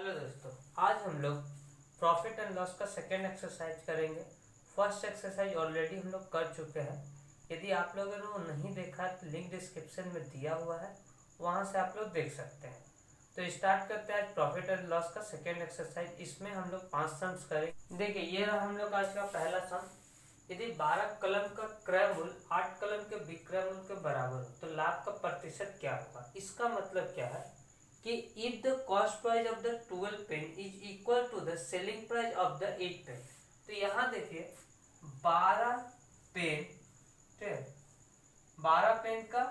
Hello दोस्तों, आज हम लोग प्रॉफिट एंड लॉस का सेकेंड एक्सरसाइज करेंगे। फर्स्ट एक्सरसाइज ऑलरेडी हम लोग कर चुके हैं। यदि आप लोगों ने वो नहीं देखा है तो लिंक डिस्क्रिप्शन में दिया हुआ है, वहाँ से आप लोग देख सकते हैं। तो स्टार्ट करते हैं आज प्रॉफिट एंड लॉस का सेकेंड एक्सरसाइज। इसमें हम लोग 5 सम्स करेंगे। देखिए, ये रहा हम लोग आज का पहला सम। यदि 12 कलम का क्रय मूल्य 8 कलम के विक्रय मूल्य के बराबर हो तो लाभ का प्रतिशत क्या होगा। इसका मतलब क्या है कि if the cost price of the 12 pen is equal to the selling price of the 8 pen, तो यहाँ देखिए 12 पेन, ठीक है, 12 पेन का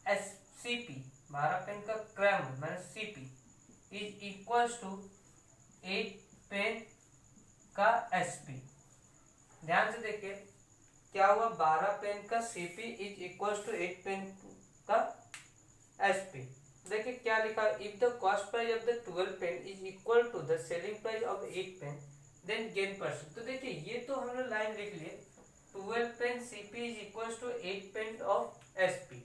सीपी, 12 पेन का क्रय मूल्य माने CP is equal to 8 pen का एसपी। ध्यान से देखिए क्या हुआ, 12 पेन का CP is equal to 8 pen का एसपी। देखिए क्या लिखा, if the cost price of the 12 pen is equal to the selling price of 8 pen then gain percent. तो देखिए ये तो हमने लाइन लिख लिए, 12 pen CP is equal to 8 pen of SP.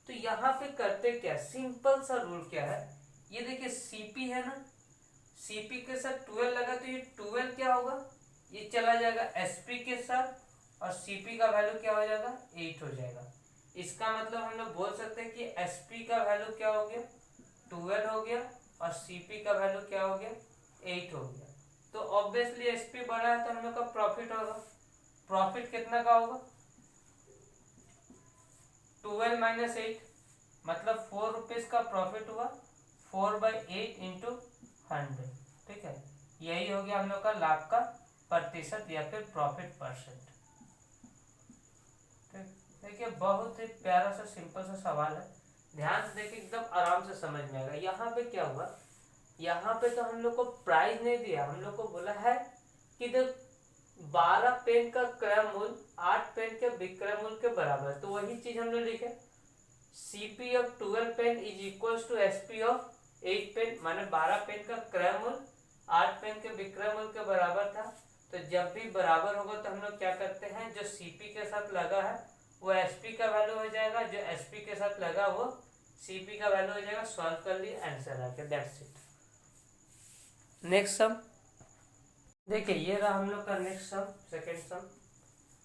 तो यहाँ पे करते क्या, सिंपल सा रूल क्या है, ये देखिए सीपी है ना, सीपी के साथ 12 लगा तो ये 12 क्या होगा, ये चला जाएगा एसपी के साथ और सीपी का वैल्यू क्या हो जाएगा, 8 हो जाएगा। इसका मतलब हम लोग बोल सकते हैं कि एसपी का वैल्यू क्या हो गया, 12 हो गया और सीपी का वैल्यू क्या हो गया, 8 हो गया। तो ऑब्वियसली एसपी बड़ा है तो हम लोग का प्रॉफिट होगा। प्रॉफिट कितना का होगा, 12 माइनस 8, मतलब 4 रुपीज का प्रॉफिट हुआ, 4/8 इंटू 100, ठीक है। यही हो गया हम लोग का लाभ का प्रतिशत या फिर प्रॉफिट परसेंट। देखिए बहुत ही प्यारा सा सिंपल सा सवाल है, ध्यान से देखिए एकदम आराम से समझ में आएगा। यहाँ पे क्या हुआ, यहाँ पे तो हम लोग को प्राइस नहीं दिया, हम लोग को बोला है कि 12 पेन का क्रय मूल्य 8 पेन के विक्रय मूल्य के बराबर है। तो वही चीज हमने लिखे, CP of 12 pen is equal to SP of 8 pen, माने 12 पेन का क्रय मूल्य 8 पेन के विक्रय मूल्य के बराबर था। तो जब भी बराबर होगा तो हम लोग क्या करते हैं, जो सीपी के साथ लगा है वो एसपी का वैल्यू हो जाएगा, जो एसपी के साथ लगा वो सीपी का वैल्यू हो जाएगा। सॉल्व कर लिए, आंसर आ गया, दैट्स इट। नेक्स्ट सम देखिए, ये रहा हम लोग का नेक्स्ट सम, सेकंड सम।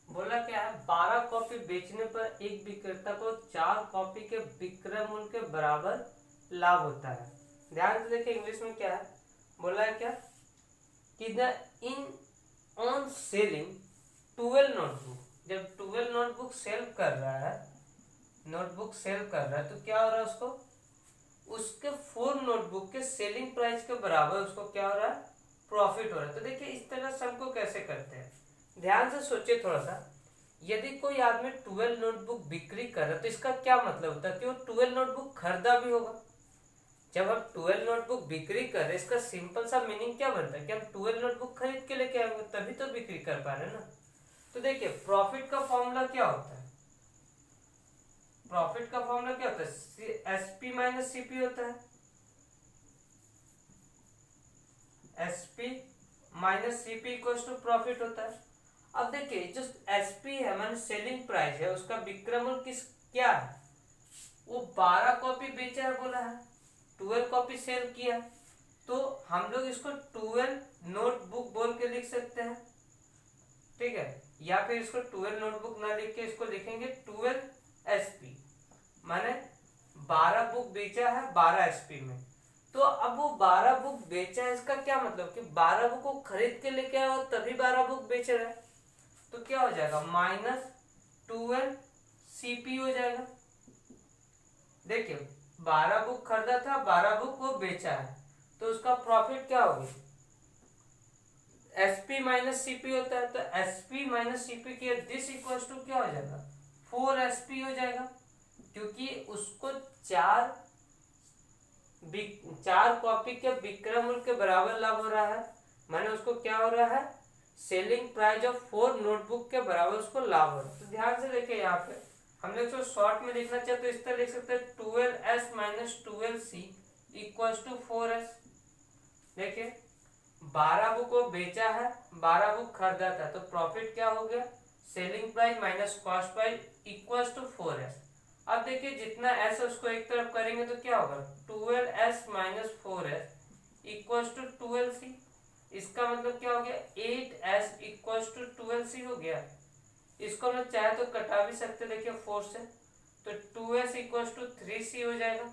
बोला क्या है, 12 कॉपी बेचने पर एक विक्रेता को 4 कॉपी के विक्रय मूल्य के बराबर लाभ होता है। ध्यान से देखिए इंग्लिश में क्या है, बोला है क्या कि the in on selling 12 notebook, जब 12 नोटबुक सेल कर रहा है, नोटबुक सेल कर रहा है तो क्या हो रहा है, उसको उसके 4 नोटबुक के सेलिंग प्राइस के बराबर उसको क्या हो रहा है, प्रॉफिट हो रहा है। तो देखिए इस तरह सम को कैसे करते हैं, ध्यान से सोचिए थोड़ा सा। यदि कोई आदमी 12 नोटबुक बिक्री कर रहा है तो इसका क्या मतलब होता है कि वो 12 नोटबुक खरीदा भी होगा। जब हम 12 नोटबुक बिक्री कर रहे हैं, इसका सिंपल सा मीनिंग क्या बनता है कि हम 12 नोटबुक खरीद के लेके आएंगे तभी तो बिक्री कर पा रहे हैं ना। तो देखिए प्रॉफिट का फॉर्मूला क्या होता है, प्रॉफिट का फॉर्मूला क्या होता है, एसपी माइनस सीपी होता है, SP minus CP equals to profit होता है। अब देखिए जो एसपी है माने सेलिंग प्राइस है, उसका विक्रय मूल्य किस क्या है, वो 12 कॉपी बेचा है बोला है, 12 कॉपी सेल किया है, तो हम लोग इसको 12 नोटबुक बोल के लिख सकते हैं, ठीक है। या फिर इसको 12 नोटबुक ना लिख के इसको लिखेंगे 12 एसपी, माने 12 बुक बेचा है 12 एसपी में। तो अब वो 12 बुक बेचा है, इसका क्या मतलब कि 12 बुक को खरीद के लेके आया हो तभी 12 बुक बेच रहा है। तो क्या हो जाएगा, माइनस 12 सीपी हो जाएगा। देखिए 12 बुक खरीदा था, 12 बुक वो बेचा है, तो उसका प्रॉफिट क्या होगी, एसपी माइनस सीपी होता है। तो एसपी माइनस सीपी की दिस इक्वल्स टू क्या हो जाएगा, 4 एसपी हो जाएगा, क्योंकि उसको 4 कॉपी के विक्रय मूल्य के बराबर लाभ हो रहा है, माने उसको क्या हो रहा है, सेलिंग प्राइस ऑफ 4 नोटबुक के बराबर उसको लाभ हो रहा है। तो ध्यान से देखिए यहाँ पे हम लोग जो शॉर्ट में लिखना चाहते तो इस तरह लिख सकते हैं 12s minus 12c equals to 4s। देखिए 12 बुक को बेचा है, 12 बुक खरीदा था, तो प्रॉफिट क्या हो गया, selling price minus cost price equals to 4s। अब देखिए जितना s उसको एक तरफ करेंगे तो क्या होगा, 12s minus 4s equals to 12c। इसका मतलब क्या हो गया, 8s इक्वल्स टू 12c हो गया। इसको हम चाहे तो कटा भी सकते, देखिए 4 से, तो 2s इक्वल्स टू 3c हो जाएगा।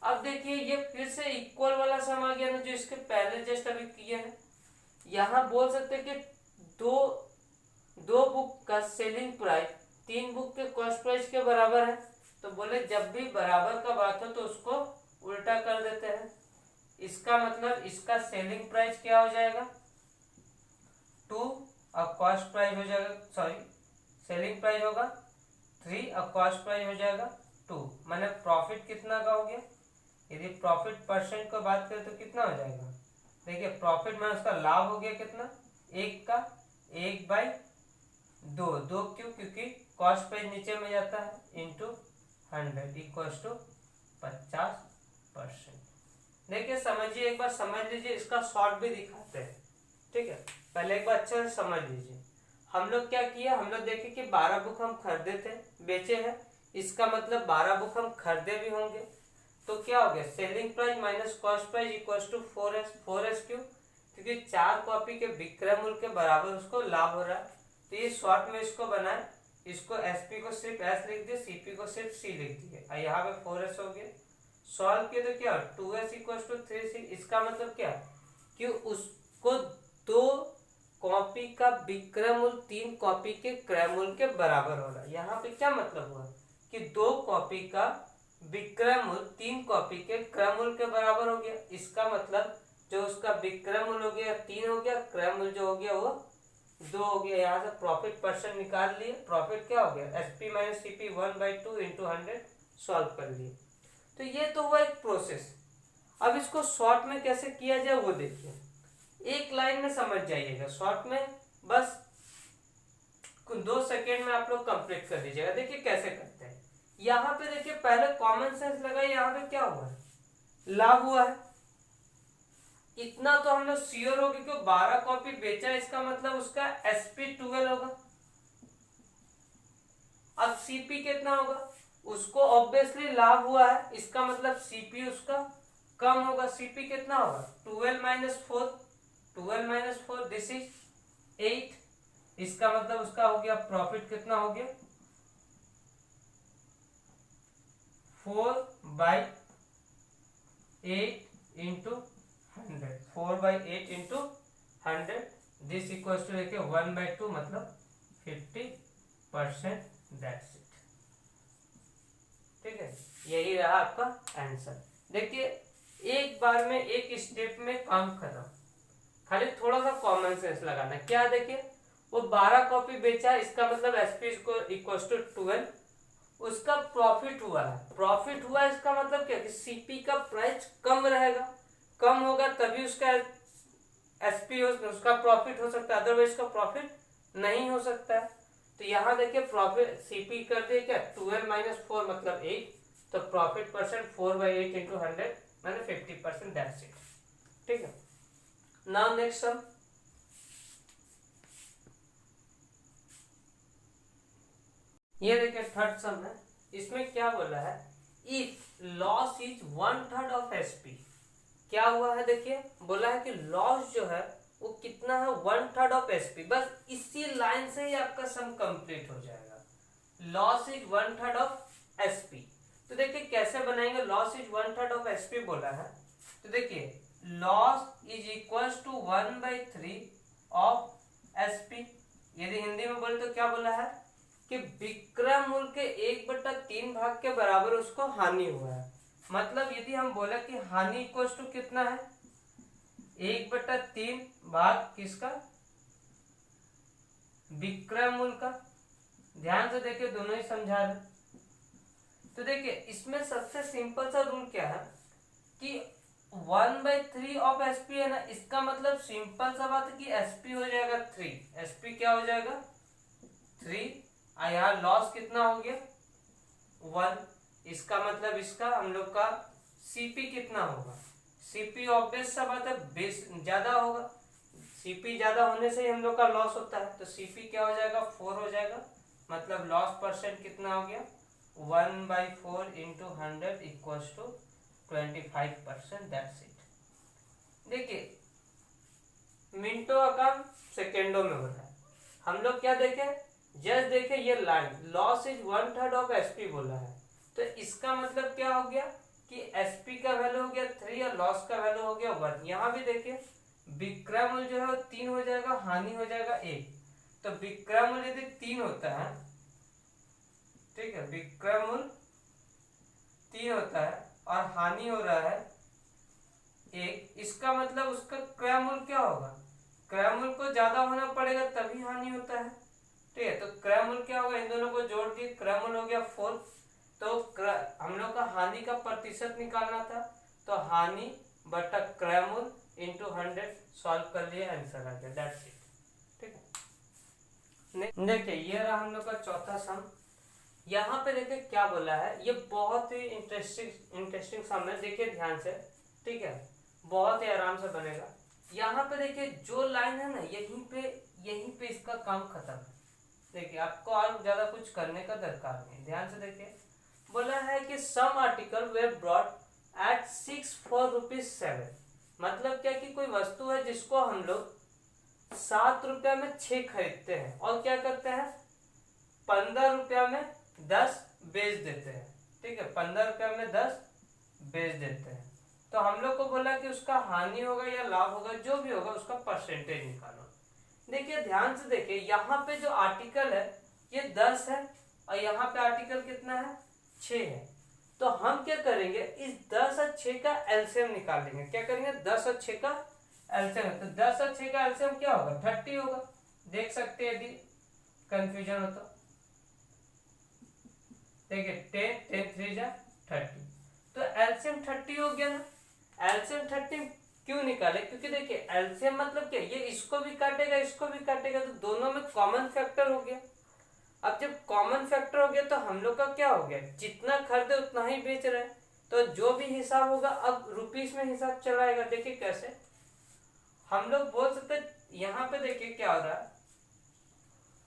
अब देखिए ये फिर से इक्वल वाला सम आ गया ना, जो इसके पहले जस्ट अभी किए हैं। यहाँ बोल सकते हैं कि दो बुक का सेलिंग प्राइस 3 बुक के कॉस्ट प्राइस के बराबर है, तो बोले जब भी बराबर का बात हो तो उसको उल्टा कर देते हैं। इसका मतलब इसका सेलिंग प्राइस क्या हो जाएगा, 2 और कॉस्ट प्राइस हो जाएगा, सॉरी सेलिंग प्राइस होगा 3 और कॉस्ट प्राइस हो जाएगा 2। मैंने प्रॉफिट कितना का हो गया, यदि प्रॉफिट परसेंट को बात करें तो कितना हो जाएगा, देखिए प्रॉफिट में उसका लाभ हो गया कितना, 1 का 1/2, 2 क्यों, क्योंकि कॉस्ट प्राइस नीचे में जाता है, इंटू 100 इक्वल्स टू 50%। देखिए समझिए, एक बार समझ लीजिए, इसका शॉर्ट भी दिखाते हैं, ठीक है। पहले एक बार अच्छे से समझ लीजिए। हम लोग क्या किया, हम लोग देखे कि 12 बुक हम खरीदे थे, बेचे हैं, इसका मतलब 12 बुक हम खरीदे भी होंगे, तो क्या हो गया, selling price minus cost price equals to 4s क्यों, क्योंकि 4 कॉपी के विक्रय मूल्य के बराबर उसको लाभ हो रहा है। तो ये शॉर्ट में इसको बनाए, इसको एसपी को सिर्फ एस लिख दिए, सीपी को सिर्फ सी लिख दिए, और यहाँ पे 4s हो गया। सॉल्व किया तो क्या 2s इक्वल्स टू 3c। इसका मतलब क्या कि उसको 2 कॉपी का विक्रय मूल्य 3 कॉपी के क्रय मूल्य के बराबर हो रहा है। यहाँ पे क्या मतलब हुआ कि 2 कॉपी का विक्रय मूल्य 3 कॉपी के क्रय मूल्य के बराबर हो गया। इसका मतलब जो उसका विक्रय मूल्य हो गया 3 हो गया, क्रय मूल्य जो हो गया वो 2 हो गया। यहाँ से प्रॉफिट परसेंट निकाल लिए, प्रॉफिट क्या हो गया, SP minus CP 1/2 into 100 solve कर लिए। तो ये तो हुआ एक प्रोसेस। अब इसको शॉर्ट में कैसे किया जाए वो देखिए, एक लाइन में समझ जाइएगा, शॉर्ट में बस 2 सेकेंड में आप लोग कंप्लीट कर दीजिएगा। देखिए कैसे करते हैं, यहाँ पे देखिए पहले कॉमन सेंस लगाइए, यहाँ पे क्या हुआ है, लाभ हुआ है, इतना तो हम लोग श्योर हो गए कि 12 कॉपी बेचा, इसका मतलब उसका एसपी 12 होगा। अब सीपी कितना होगा, उसको ऑब्वियसली लाभ हुआ है, इसका मतलब सीपी उसका कम होगा। सीपी कितना होगा, 12 माइनस 4, 12 माइनस 4 दिस इज 8, इसका मतलब उसका हो गया प्रॉफिट कितना हो गया, 4/8 into 100, 4/8 into 100 this equal to देखिए 1/2 मतलब 50%, दैट्स इट। ठीक है, यही रहा आपका आंसर। देखिए एक बार में एक स्टेप में काम खत्म, खाली थोड़ा सा कॉमन सेंस लगाना। क्या देखिए, वो 12 कॉपी बेचा, इसका मतलब एसपी इक्वल टू 12, उसका प्रॉफिट हुआ है, प्रॉफिट हुआ इसका मतलब क्या कि सीपी का प्राइस कम रहेगा, कम होगा तभी उसका एसपी उसका प्रॉफिट हो सकता है, अदरवाइज का प्रॉफिट नहीं हो सकता है। तो यहाँ देखिए प्रॉफिट सीपी कर दिए क्या, 12 माइनस 4 मतलब 8, तो प्रॉफिट परसेंट 4/8 इंटू 100 माने 50%, दैट्स इट। ठीक है, नाउ नेक्स्ट सम, ये देखिए थर्ड सम है। इसमें क्या बोला है, if loss is 1/3 of SP, क्या हुआ है देखिए, बोला है कि लॉस जो है वो कितना है, 1/3 ऑफ एसपी। बस इसी लाइन से ही आपका सम कंप्लीट हो जाएगा। लॉस इज 1/3 ऑफ एसपी, तो देखिए कैसे बनाएंगे, लॉस इज 1/3 ऑफ एसपी बोला है, तो देखिए loss is equal to 1/3 of SP. यदि हिंदी में बोले तो क्या बोला है कि विक्रय मूल्य के 1/3 भाग के बराबर उसको हानि हुआ है। मतलब यदि हम बोले कि हानि इक्वल टू कितना है, 1/3 भाग किसका, विक्रय मूल्य का। ध्यान से देखिए, दोनों ही समझा रहे। तो देखिए इसमें सबसे सिंपल सा रूल क्या है कि 1/3 ऑफ एसपी है ना, इसका मतलब सिंपल सा बात है कि एसपी हो जाएगा 3, एसपी क्या हो जाएगा 3, और यहाँ लॉस कितना हो गया 1, इसका मतलब इसका हम लोग का सीपी कितना होगा, सीपी ऑब्वियस सा बात है बेस ज्यादा होगा, सीपी ज्यादा होने से ही हम लोग का लॉस होता है, तो सीपी क्या हो जाएगा 4 हो जाएगा, मतलब लॉस परसेंट कितना हो गया 1/4 into 100 equals to 25%, that's it. देखिए मिनटों का काम सेकेंडों में हो रहा है। हम लोग क्या देखें, जस्ट देखें ये line loss is 1/3 of SP बोला है, तो इसका मतलब क्या हो गया कि एसपी का वैल्यू हो गया 3 और लॉस का वैल्यू हो गया 1। यहाँ भी देखिए विक्रय मूल्य जो है 3 हो जाएगा, हानि हो जाएगा 1। तो विक्रय मूल्य यदि 3 होता है, ठीक है, विक्रय मूल्य 3 होता है और हानि हो रहा है 1, इसका मतलब उसका क्रय मूल्य क्या होगा, क्रय मूल्य को ज्यादा होना पड़ेगा तभी हानि होता है। ठीक है, तो क्रय मूल्य क्या होगा, इन दोनों को जोड़ दिए, क्रय मूल्य हो गया 4। तो हम लोग का हानि का प्रतिशत निकालना था, तो हानि बटा क्रय मूल्य इंटू 100 सॉल्व कर लिया, आंसर आ गया, दैट्स इट। ठीक है, देखिए ये रहा हम लोग का चौथा सम। यहाँ पे देखिए क्या बोला है, ये बहुत ही इंटरेस्टिंग सम है, देखिए ध्यान से। ठीक है, बहुत ही आराम से बनेगा। यहाँ पे देखिए जो लाइन है ना, यहीं पे इसका काम खत्म है। देखिए आपको और ज्यादा कुछ करने का दरकार नहीं, ध्यान से देखिए। बोला है कि some article were brought at 6 for ₹7। मतलब क्या कि कोई वस्तु है जिसको हम लोग 7 रुपया में 6 खरीदते हैं और क्या करते हैं 15 रुपया में 10 बेच देते हैं। ठीक है, 15 रुपया में 10 बेच देते हैं। तो हम लोग को बोला कि उसका हानि होगा या लाभ होगा, जो भी होगा उसका परसेंटेज निकालो। देखिए ध्यान से देखिए, यहाँ पे जो आर्टिकल है ये 10 है और यहाँ पे आर्टिकल कितना है 6 है। तो हम क्या करेंगे, इस 10 और 6 का एलसीएम निकालेंगे। क्या करेंगे, 10 और 6 का एलसीएम। तो 10 और 6 का एलसीएम क्या होगा 30 होगा। देख सकते हैं यदि कंफ्यूजन हो तो। देखिए 10 10 3 जा 30, तो एलसीएम 30 हो गया ना। एलसीएम 30 क्यों निकाले, क्योंकि देखिए एलसीएम मतलब क्या, ये इसको भी काटेगा इसको भी काटेगा, तो दोनों में कॉमन फैक्टर हो गया। अब जब कॉमन फैक्टर हो गया तो हम लोग का क्या हो गया, जितना खरीदे उतना ही बेच रहे हैं, तो जो भी हिसाब होगा अब रुपीस में हिसाब चलाएगा। देखिए कैसे हम लोग बोल सकते, यहाँ पे देखिए क्या हो रहा है,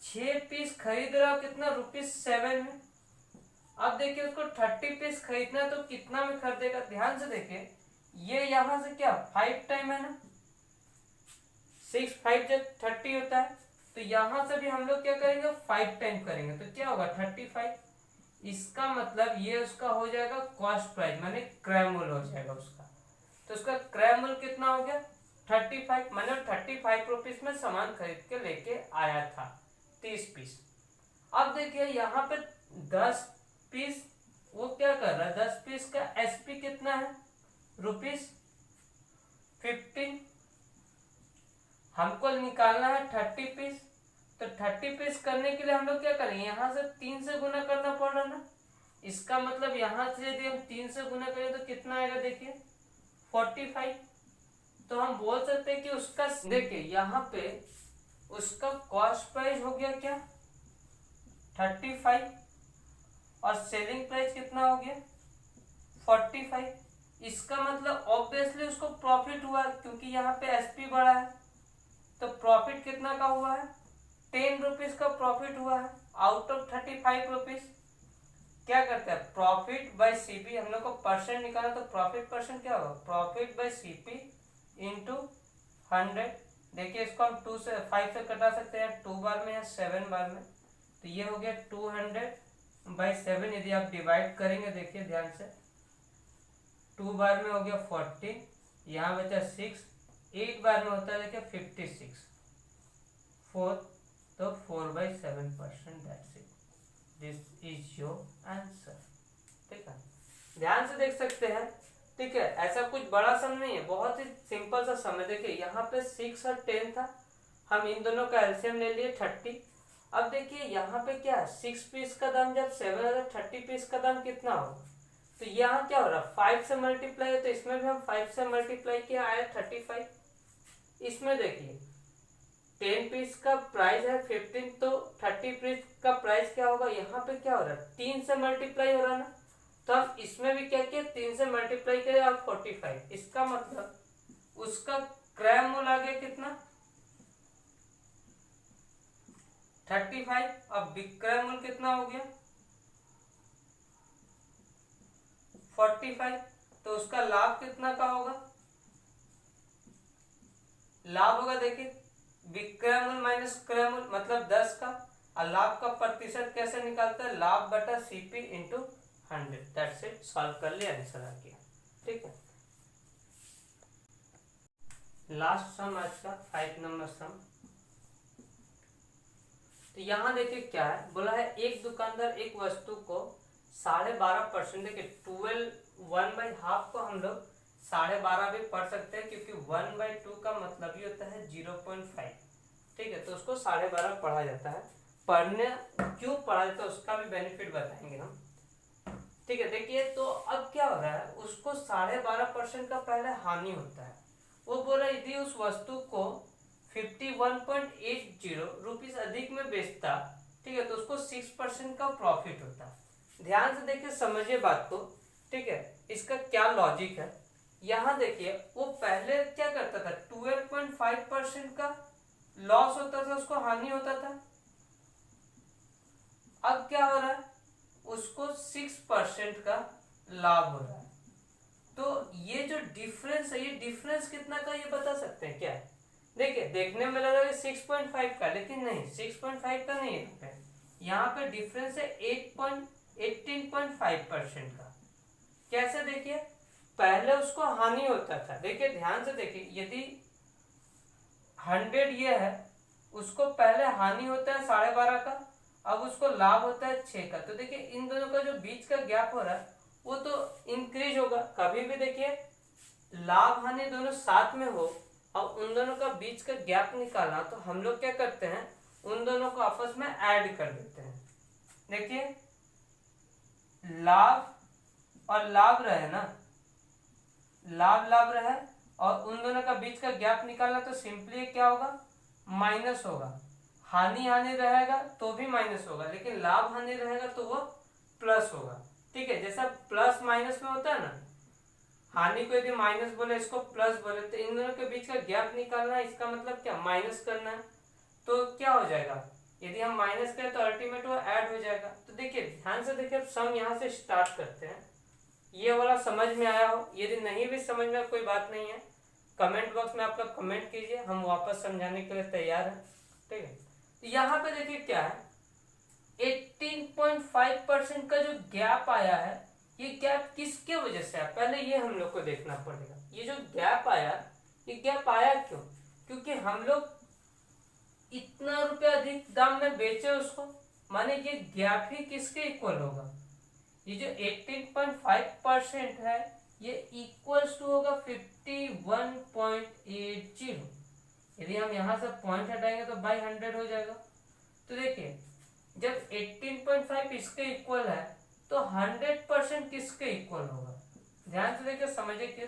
6 पीस खरीद रहा हो कितना ₹7 में। अब देखिए उसको 30 पीस खरीदना है तो कितना में खरीदेगा, ध्यान से देखिए। ये यहां से क्या 5 टाइम है ना, 6 5 जब 30 होता है, तो यहां से भी हम लोग क्या करेंगे 5 टाइम करेंगे, तो क्या होगा 35। इसका मतलब ये उसका हो जाएगा कॉस्ट प्राइस, माने क्रय मूल्य हो जाएगा उसका। तो उसका क्रय मूल्य कितना हो गया 35, माने 35 रुपीस में सामान खरीद के लेके आया था 30 पीस। अब देखिए यहाँ पे 10 पीस वो क्या कर रहा है, 10 पीस का एसपी कितना है ₹15। हमको निकालना है 30 पीस, तो 30 पीस करने के लिए हम लोग क्या करेंगे, यहाँ से 3 से गुना करना पड़ रहा ना। इसका मतलब यहाँ से यदि हम 3 से गुना करें तो कितना आएगा, देखिए 45। तो हम बोल सकते हैं कि उसका, देखिए यहाँ पे उसका कॉस्ट प्राइस हो गया क्या 35 और सेलिंग प्राइस कितना हो गया 45। इसका मतलब ऑब्वियसली उसको प्रॉफिट हुआ, क्योंकि यहाँ पे एसपी बढ़ा है, तो प्रॉफिट कितना का हुआ है 10 रुपीज का प्रॉफिट हुआ है आउट ऑफ 35 रुपीज। क्या करते हैं प्रॉफिट बाय सीपी, हम लोग को परसेंट निकाला, तो प्रॉफिट परसेंट क्या होगा प्रॉफिट बाय सीपी इंटू 100। देखिए इसको हम 2 से 5 से कटा सकते हैं 2 बार में या 7 बार में, तो ये हो गया 200/7। यदि आप डिवाइड करेंगे, देखिए ध्यान से, 2 बार में हो गया 14, यहाँ बचा 6, 8 बार में होता है देखिए 56, 4, तो 4/7%। That's it, this is your answer. ठीक है, ध्यान से देख सकते हैं। ठीक है, ऐसा कुछ बड़ा सम नहीं है, बहुत ही सिंपल सा सम है। देखिए यहाँ पे 6 और 10 था, हम इन दोनों का एलसीएम ले लिए 30। अब देखिए यहाँ पे क्या 6 पीस का दाम जब 7 है, 30 पीस का दाम कितना होगा, तो यहाँ क्या हो रहा है 5 से मल्टीप्लाई है, तो इसमें भी हम 5 से मल्टीप्लाई किया आया 35। इसमें देखिए 10 पीस का प्राइस है 15, तो 30 पीस का प्राइस क्या होगा, यहाँ पे क्या हो रहा है 3 से मल्टीप्लाई हो रहा है ना, तो हम इसमें भी क्या किया 3 से मल्टीप्लाई किया और 45। इसका मतलब उसका क्रय मूल्य आ गया कितना 35, अब विक्रय मूल्य कितना हो गया 45, तो उसका लाभ कितना का होगा लाभ होगा देखिए विक्रय मूल्य माइनस क्रय मूल्य मतलब 10 का, और लाभ का प्रतिशत कैसे निकालते हैं, लाभ बटा CP into 100। That's it, solve कर लिया, आंसर आ गया। ठीक है, लास्ट सम आज का 5 नंबर सम। तो यहाँ देखिए क्या है, बोला है एक दुकानदार एक वस्तु को 12.5%, देखिए 1/2 को हम लोग 12.5 भी पढ़ सकते हैं, क्योंकि 1/2 का मतलब ही होता है 0.5। ठीक है, तो उसको 12.5 पढ़ा जाता है। पढ़ने क्यों पढ़ा जाता है उसका भी बेनिफिट बताएंगे हम। ठीक है, देखिए तो अब क्या हो रहा है, उसको 12.5% का पहले हानि होता है। वो बोला यदि उस वस्तु को 51.80 रुपीज अधिक में बेचता, ठीक है, तो उसको 6% का प्रॉफिट होता। ध्यान से देखिए, समझिए बात को। ठीक है, इसका क्या लॉजिक है, यहाँ देखिए वो पहले क्या करता था, 12.5% का लॉस होता था, उसको हानि होता था। अब क्या हो रहा है, उसको 6% का लाभ हो रहा है। तो ये जो डिफरेंस है, ये डिफरेंस कितना का ये बता सकते हैं क्या? देखिए देखने में लग रहा है 6.5 का, लेकिन नहीं 6.5 का नहीं है, यहाँ पे डिफरेंस है 18.5% का। कैसे, देखिए पहले उसको हानि होता था। देखिए ध्यान से देखिए, यदि 100 ये है, उसको पहले हानि होता है 12.5 का, अब उसको लाभ होता है 6 का। तो देखिए इन दोनों का जो बीच का गैप हो रहा है वो तो इंक्रीज होगा। कभी भी देखिए लाभ हानि दोनों साथ में हो और उन दोनों का बीच का गैप निकालना, तो हम लोग क्या करते हैं, उन दोनों को आपस में ऐड कर देते हैं। देखिए लाभ और लाभ रहे ना, लाभ रहे, और उन दोनों का बीच का गैप निकालना, तो सिंपली क्या होगा, माइनस होगा। हानि रहेगा तो भी माइनस होगा, लेकिन लाभ हानि रहेगा तो वो प्लस होगा। ठीक है, जैसा प्लस माइनस में होता है ना, हानि को यदि माइनस बोले, इसको प्लस बोले, तो इन दोनों के बीच का गैप निकालना है, इसका मतलब क्या, माइनस करना है। तो क्या हो जाएगा, यदि हम माइनस करें तो अल्टीमेट वो ऐड हो जाएगा। तो देखिए ध्यान से देखिए, अब सम यहाँ से स्टार्ट करते हैं। ये वाला समझ में आया हो, यदि नहीं भी समझ में कोई बात नहीं है, कमेंट बॉक्स में आप लोग कमेंट कीजिए, हम वापस समझाने के लिए तैयार हैं। ठीक है, तो यहाँ पे देखिए क्या है, 18.5% का जो गैप आया है, ये गैप किसके वजह से आया, पहले ये हम लोग को देखना पड़ेगा। ये जो गैप आया, ये गैप आया क्यों, क्योंकि हम लोग इतना रुपया अधिक दाम में बेचे उसको, माने ये गैप ही किसके इक्वल होगा, ये जो 18.5% है ये इक्वल्स टू होगा 51.80। यदि हम यहां से पॉइंट हटाएंगे तो बाई 100 हो जाएगा। तो देखिए जब 18.5 इसके इक्वल है तो 100% किसके इक्वल होगा, ध्यान से देखिए, समझिए कि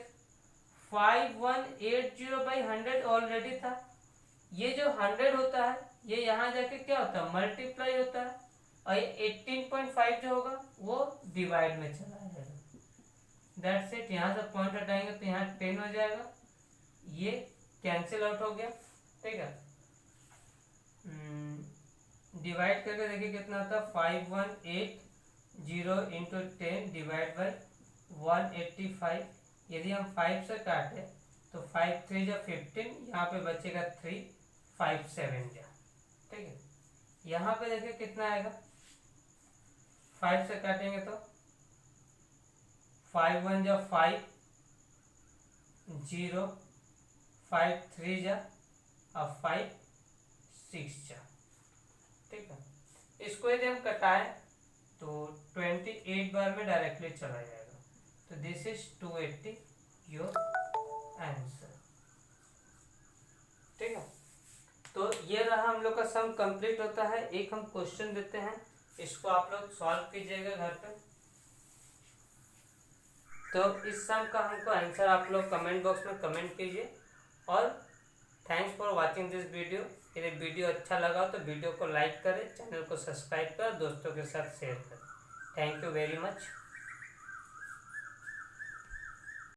5180/100 ऑलरेडी था। ये जो 100 होता है ये यहाँ जाके क्या होता है, मल्टीप्लाई होता है, और ये 18.5 जो होगा वो डिवाइड में चला जाएगा। दैट्स इट, यहाँ से पॉइंट हटाएंगे तो यहाँ 10 हो जाएगा, ये कैंसिल आउट हो गया। ठीक है, डिवाइड करके देखिए कितना होता है, 5180 इंटू 10 डिवाइड बाई 185। यदि हम 5 से काटे तो 5 3 जा 15, यहाँ पे बचेगा 3, 5 7 जा। ठीक है, यहाँ पे देखिए कितना आएगा, 5 से काटेंगे तो 5 1 जा 5, 0, 5 3 जा और 5 6 जा। ठीक है, इसको यदि हम कटाएं तो 28 बार में डायरेक्टली चला जाएगा। तो दिस इज 280 योर आंसर। ठीक है, तो ये रहा हम लोग का सम कंप्लीट होता है। एक हम क्वेश्चन देते हैं, इसको आप लोग सॉल्व कीजिएगा घर पे। तो इस सम का हमको आंसर आप लोग कमेंट बॉक्स में कमेंट कीजिए। और thanks for watching this video. यदि वीडियो अच्छा लगा तो वीडियो को लाइक करें, चैनल को सब्सक्राइब करें, दोस्तों के साथ शेयर करें। Thank you very much.